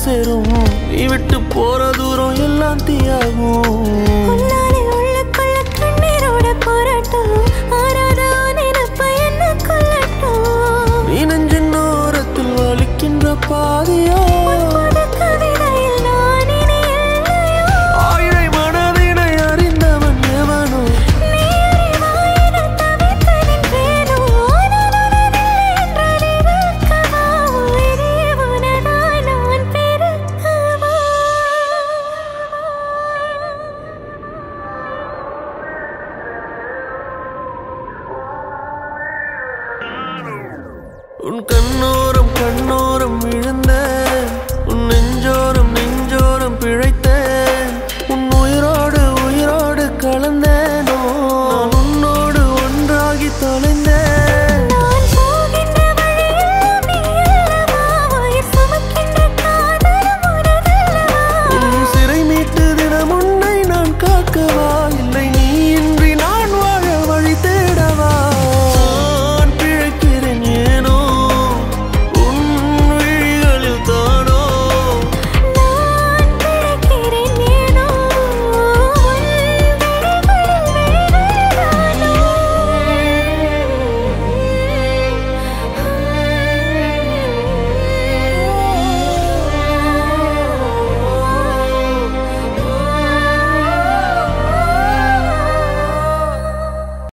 சேரும் நீ விட்டு போற தூரம் எல்லாம் தீயாகும் உள்ளுக்குள்ள கண்ணீரோட போராட்டம் ஆறாத நினைப்ப என்ன கொள்ளட்டும் நீ நெஞ்சின் ஓரத்தில் வலிக்கின்ற பாதியா கவிதையில் நான் இனி இல்லையோ ஆயிரை மனதினை அறிந்தவன் எவனோ நீ அறிவாயின தவித்து நின்றேனோ நான் உனதில்லை என்றால் இருக்கவா உயிரே உனதாய் நான் பெருக்கவா உன் கண்ணோரம் விழுந்த